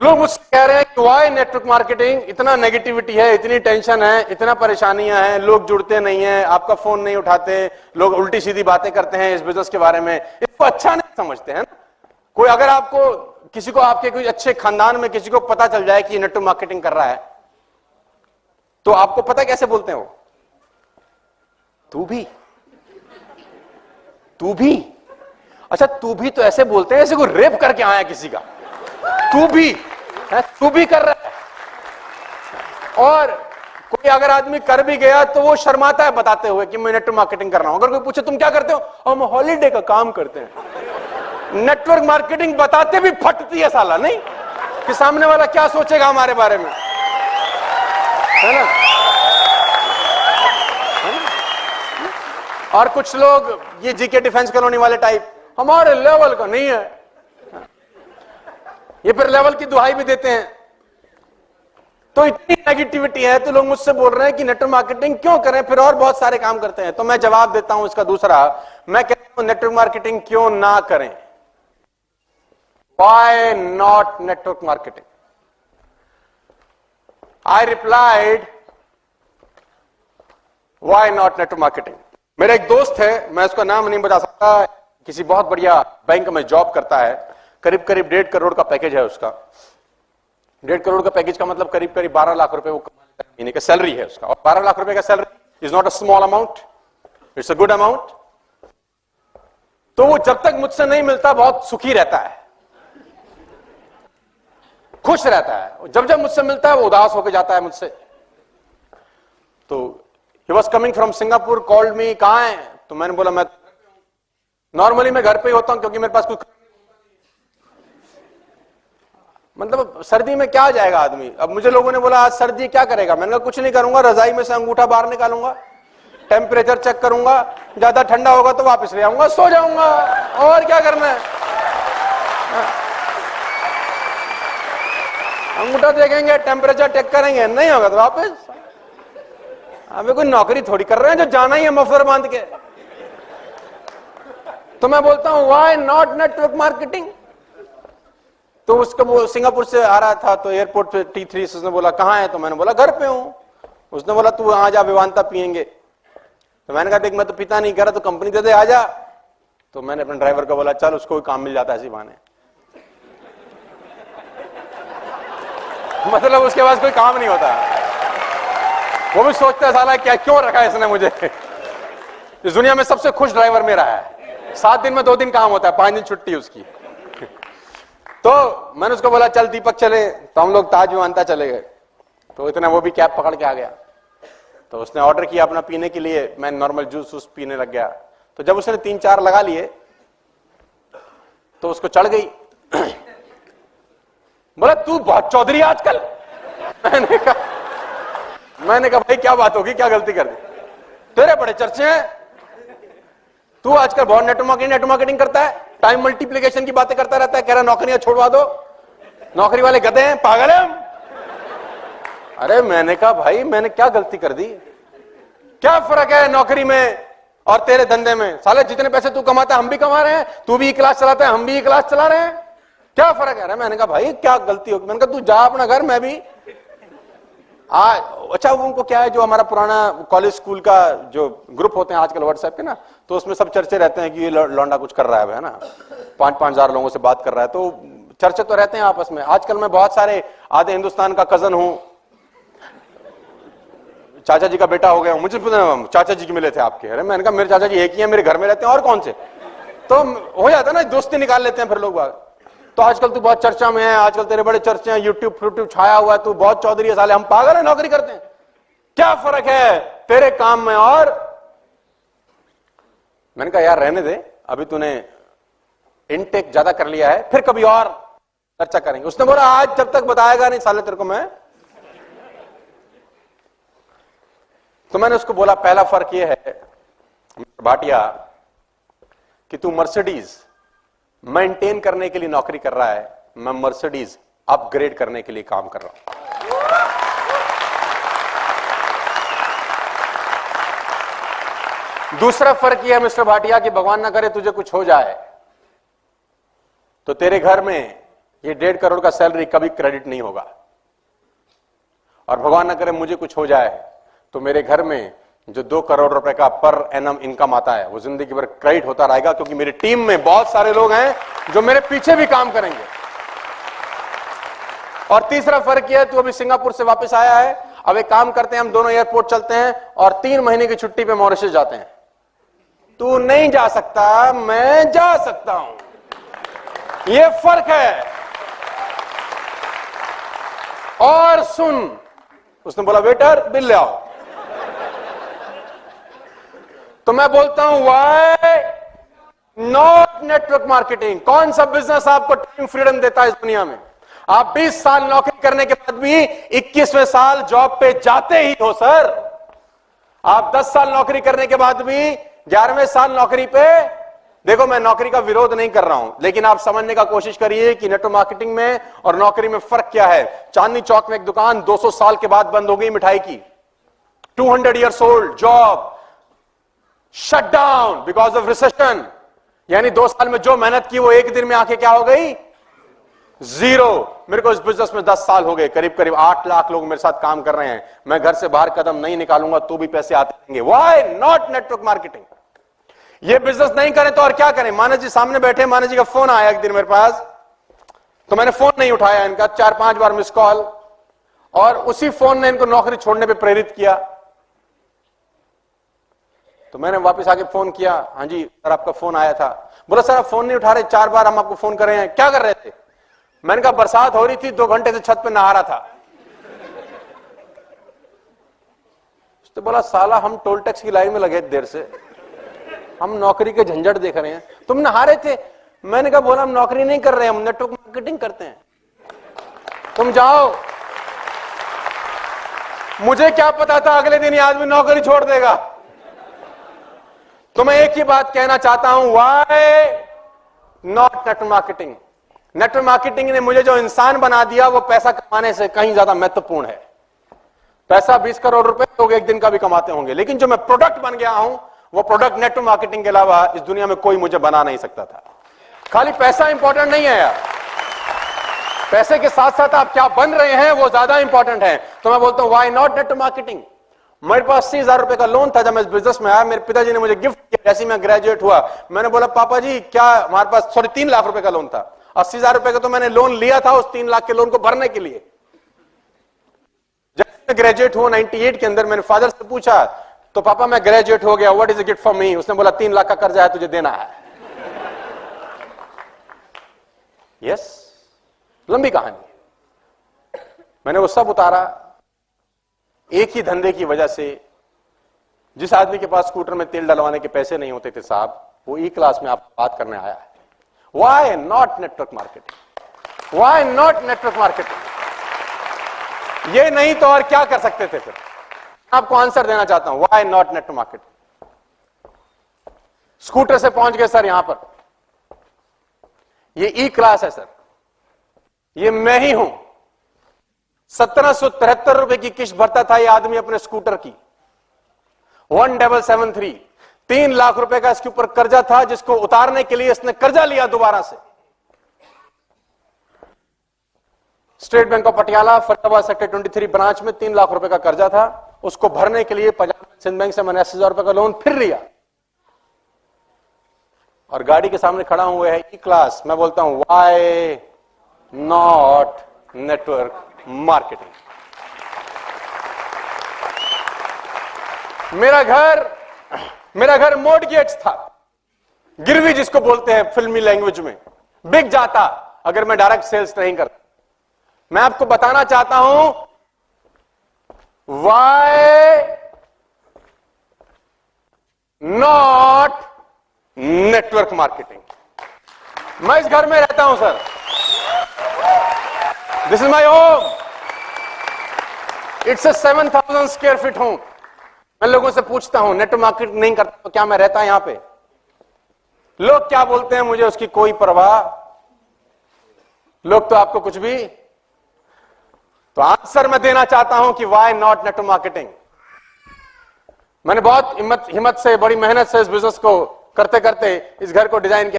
लोग मुझसे कह रहे हैं कि वाई नेटवर्क मार्केटिंग, इतना नेगेटिविटी है, इतनी टेंशन है, इतना परेशानियां हैं, लोग जुड़ते नहीं हैं, आपका फोन नहीं उठाते, लोग उल्टी सीधी बातें करते हैं इस बिजनेस के बारे में, इसको अच्छा नहीं समझते हैं ना। कोई अगर आपको किसी को, आपके कोई अच्छे खानदान में किसी को पता चल जाए कि ये नेटवर्क मार्केटिंग कर रहा है, तो आपको पता कैसे बोलते हैं वो? तू भी अच्छा, तू भी तो ऐसे बोलते हैं जैसे कोई रेप करके आया किसी का। तू भी कर रहा है। और कोई अगर आदमी कर भी गया तो वो शर्माता है बताते हुए कि मैं नेटवर्क मार्केटिंग कर रहा हूं। अगर कोई पूछे तुम क्या करते हो, हम हॉलीडे का काम करते हैं। नेटवर्क मार्केटिंग बताते भी फटती है साला, नहीं कि सामने वाला क्या सोचेगा हमारे बारे में, है ना? और कुछ लोग ये जीके डिफेंस कॉलोनी वाले टाइप, हमारे लेवल का नहीं है, ये फिर लेवल की दुहाई भी देते हैं। तो इतनी नेगेटिविटी है तो लोग मुझसे बोल रहे हैं कि नेटवर्क मार्केटिंग क्यों करें, फिर और बहुत सारे काम करते हैं। तो मैं जवाब देता हूं इसका दूसरा, मैं कहता हूं नेटवर्क मार्केटिंग क्यों ना करें। Why not network marketing? I replied, why not network marketing? मेरा एक दोस्त है, मैं उसका नाम नहीं बता सकता, किसी बहुत बढ़िया बैंक में जॉब करता है, करीब करीब 1.5 करोड़ का पैकेज है उसका। 1.5 करोड़ का पैकेज का मतलब करीब करीब 12 लाख रुपए वो महीने का सैलरी है उसका। और 12 लाख रुपए का salary is not a small amount, it's a good amount. तो वो जब तक मुझसे नहीं मिलता बहुत सुखी रहता है, खुश रहता है। जब जब मुझसे मिलता है वो उदास होकर जाता है मुझसे। तो he was coming from Singapore, called me, कहां है? तो मैंने बोला मैं नॉर्मली मैं घर पे ही होता हूं क्योंकि मेरे पास कुछ, मतलब सर्दी में क्या जाएगा आदमी। अब मुझे लोगों ने बोला आज सर्दी क्या करेगा, मैंने कहा कुछ नहीं करूंगा, रजाई में से अंगूठा बाहर निकालूंगा, टेम्परेचर चेक करूंगा, ज्यादा ठंडा होगा तो वापस ले आऊंगा, सो जाऊंगा, और क्या करना है। अंगूठा देखेंगे, टेम्परेचर चेक करेंगे, नहीं होगा तो वापस। अबे कोई नौकरी थोड़ी कर रहे हैं जो जाना ही है मफलर बांध के। तो मैं बोलता हूं व्हाई नॉट नेटवर्क मार्केटिंग। तो उसका वो सिंगापुर से आ रहा था तो एयरपोर्ट पे T3 उसने बोला कहां है, तो मैंने बोला घर पे हूं। उसने बोला तू आ जा, विवांता पियेंगे। तो मैंने कहा देख मैं तो पिता नहीं, करा तो कंपनी दे दे, आ जा। तो मैंने अपने ड्राइवर को बोला चल उसको काम मिल जाता है इसी बहाने। मतलब उसके पास कोई काम नहीं होता, वो भी सोचता है साला क्या क्यों रखा है इसने मुझे। इस दुनिया में सबसे खुश ड्राइवर मेरा है, 7 दिन में 2 दिन काम होता है, 5 दिन छुट्टी उसकी। तो मैंने उसको बोला चल दीपक चले, तो हम लोग ताज विमानता चले गए। तो इतना वो भी कैब पकड़ के आ गया। तो उसने ऑर्डर किया अपना पीने के लिए, मैं नॉर्मल जूस पीने लग गया। तो जब उसने 3-4 लगा लिए तो उसको चढ़ गई। बोला तू बहुत चौधरी आजकल। मैंने कहा भाई क्या बात होगी, क्या गलती कर दी, तेरे बड़े चर्चे हैं, तू आजकल बहुत नेटवर्क मार्केटिंग करता है, टाइम मल्टीप्लिकेशन की बातें करता रहता है, कह रहा नौकरियां छोड़वा दो, नौकरी वाले गधे हैं, पागल है हम। अरे मैंने कहा भाई मैंने क्या गलती कर दी, क्या फर्क है नौकरी में और तेरे धंधे में, साले जितने पैसे तू कमाता है हम भी कमा रहे हैं, तू भी क्लास चलाता है हम भी क्लास चला रहे हैं, क्या फर्क है। मैंने कहा भाई क्या गलती होगी, मैंने कहा तू जा अपना घर, मैं भी अच्छा उनको क्या है, जो हमारा पुराना कॉलेज स्कूल का जो ग्रुप होते हैं आजकल व्हाट्सएप के ना, तो उसमें सब चर्चे रहते हैं कि ये लौंडा कुछ कर रहा है ना, 5-5 हजार लोगों से बात कर रहा है, तो चर्चे तो रहते हैं आपस में। आजकल मैं बहुत सारे, आधे हिंदुस्तान का कजन हूं, चाचा जी का बेटा हो गया, मुझे चाचा जी के मिले थे आपके। अरे मैंने कहा मेरे चाचा जी एक ही है, मेरे घर में रहते हैं और कौन से, तो हो जाता है ना, दोस्ती निकाल लेते हैं फिर लोग बात। तो आजकल तू बहुत चर्चा में है, आजकल तेरे बड़े चर्चे हैं, यूट्यूब छाया हुआ है, तू बहुत चौधरी है, साले हम पागल है नौकरी करते हैं, क्या फर्क है तेरे काम में। और मैंने कहा यार रहने दे, अभी तूने इनटेक ज्यादा कर लिया है, फिर कभी और चर्चा करेंगे। उसने बोला आज जब तक बताएगा नहीं साले तेरे को मैं। तो मैंने उसको बोला पहला फर्क यह है भाटिया कि तू मर्सिडीज मेंटेन करने के लिए नौकरी कर रहा है, मैं मर्सिडीज अपग्रेड करने के लिए काम कर रहा हूं। दूसरा फर्क यह है मिस्टर भाटिया कि भगवान ना करे तुझे कुछ हो जाए तो तेरे घर में ये 1.5 करोड़ का सैलरी कभी क्रेडिट नहीं होगा। और भगवान न करे मुझे कुछ हो जाए तो मेरे घर में जो 2 करोड़ रुपए का पर एनम इनकम आता है वो जिंदगी भर क्रेडिट होता रहेगा, क्योंकि मेरी टीम में बहुत सारे लोग हैं जो मेरे पीछे भी काम करेंगे। और तीसरा फर्क यह है, तू अभी सिंगापुर से वापस आया है, अब एक काम करते हैं, हम दोनों एयरपोर्ट चलते हैं और 3 महीने की छुट्टी पे मॉरिशस जाते हैं। तू नहीं जा सकता, मैं जा सकता हूं, यह फर्क है। और सुन, उसने बोला वेटर बिल ले आओ, तो मैं बोलता हूं व्हाई नॉट नेटवर्क मार्केटिंग। कौन सा बिजनेस आपको टाइम फ्रीडम देता है इस दुनिया में? आप 20 साल नौकरी करने के बाद भी 21वें साल जॉब पे जाते ही हो सर। आप 10 साल नौकरी करने के बाद भी 11वें साल नौकरी पे, देखो मैं नौकरी का विरोध नहीं कर रहा हूं, लेकिन आप समझने का कोशिश करिए कि नेटवर्क मार्केटिंग में और नौकरी में फर्क क्या है। चांदनी चौक में एक दुकान 200 साल के बाद बंद हो गई मिठाई की, 200 years old job shut down because of recession. यानी 2 साल में जो मेहनत की वो एक दिन में आके क्या हो गई? जीरो। मेरे को इस बिजनेस में 10 साल हो गए, करीब करीब 8 लाख लोग मेरे साथ काम कर रहे हैं। मैं घर से बाहर कदम नहीं निकालूंगा तो भी पैसे आते रहेंगे। Why not network marketing? ये बिजनेस नहीं करें तो और क्या करें? मानस जी सामने बैठे, मानस जी का फोन आया एक दिन मेरे पास, तो मैंने फोन नहीं उठाया इनका, 4-5 बार मिस कॉल, और उसी फोन ने इनको नौकरी छोड़ने पे प्रेरित किया। तो मैंने वापस आके फोन किया, हाँ जी सर आपका फोन आया था। बोला सर आप फोन नहीं उठा रहे, 4 बार हम आपको फोन कर रहे हैं, क्या कर रहे थे? मैंने कहा बरसात हो रही थी, 2 घंटे से छत पे नहा रहा था। तो बोला साला हम टोल टैक्स की लाइन में लगे देर से, हम नौकरी के झंझट देख रहे हैं, तुम नहा रहे थे? मैंने कहा बोला हम नौकरी नहीं कर रहे हैं, हम नेटवर्क मार्केटिंग करते हैं, तुम जाओ। मुझे क्या पता था अगले दिन ये आदमी नौकरी छोड़ देगा। तो मैं एक ही बात कहना चाहता हूं, why not network marketing? Network marketing ने मुझे जो इंसान बना दिया वो पैसा कमाने से कहीं ज्यादा महत्वपूर्ण है। पैसा 20 करोड़ रुपए लोग एक दिन का भी कमाते होंगे, लेकिन जो मैं प्रोडक्ट बन गया हूं वो प्रोडक्ट नेटवर्क मार्केटिंग के अलावा इस दुनिया में कोई मुझे बना नहीं सकता था। खाली पैसा इंपॉर्टेंट नहीं है यार, पैसे के साथ साथ आप क्या बन रहे हैं वो ज्यादा इंपॉर्टेंट है। तो मैं बोलता हूं व्हाई नॉट नेटवर्क मार्केटिंग? मेरे पास 80,000 रुपए का लोन था जब मैं इस बिजनेस में आया, मेरे पिताजी ने मुझे गिफ्ट किया जैसे मैं ग्रेजुएट हुआ। मैंने बोला पापा जी क्या, हमारे पास 3 लाख रुपए का लोन था, 80,000 रुपए का तो मैंने लोन लिया था उस 3 लाख के लोन को भरने के लिए। जब मैं ग्रेजुएट हुआ 98 के अंदर, मैंने फादर से पूछा तो पापा मैं ग्रेजुएट हो गया, what is a gift for me? उसने बोला 3 लाख का कर्जा है तुझे देना है। यस, लंबी कहानी। मैंने वो सब उतारा एक ही धंधे की वजह से। जिस आदमी के पास स्कूटर में तेल डलवाने के पैसे नहीं होते थे साहब, वो ई क्लास में आपको बात करने आया है। Why not network marketing? Why not network marketing? ये नहीं तो और क्या कर सकते थे फिर? आपको आंसर देना चाहता हूं, why not network marketing? Scooter से पहुंच गए सर यहां पर, ये ई क्लास है सर, ये मैं ही हूं। 1773 रुपए की किस्त भरता था ये आदमी अपने स्कूटर की, 1773। 3 लाख रुपए का इसके ऊपर कर्जा था जिसको उतारने के लिए इसने कर्जा लिया दोबारा से। State bank of Patiala Faridabad sector 23 branch में 3 लाख रुपए का कर्जा था, उसको भरने के लिए पंजाब सिंध बैंक से मैंने 80,000 रुपए का लोन फिर लिया। और गाड़ी के सामने खड़ा हुआ है ई क्लास। मैं बोलता हूं व्हाई नॉट नेटवर्क मार्केटिंग? मेरा घर मॉर्टगेज था, गिरवी जिसको बोलते हैं फिल्मी लैंग्वेज में, बिक जाता अगर मैं डायरेक्ट सेल्स नहीं करता। मैं आपको बताना चाहता हूं व्हाई नॉट नेटवर्क मार्केटिंग? मैं इस घर में रहता हूं sir, this is my home, it's a 7,000 square feet home. मैं लोगों से पूछता हूं नेटवर्क मार्केटिंग नहीं करता तो क्या मैं रहता यहां पे? लोग क्या बोलते हैं मुझे उसकी कोई परवाह, लोग तो आपको कुछ भी। तो आंसर मैं देना चाहता हूं कि व्हाई नॉट नेटवर्क मार्केटिंग? मैंने बहुत हिम्मत से, बड़ी मेहनत से इस बिजनेस को करते करते इस घर को डिजाइन किया।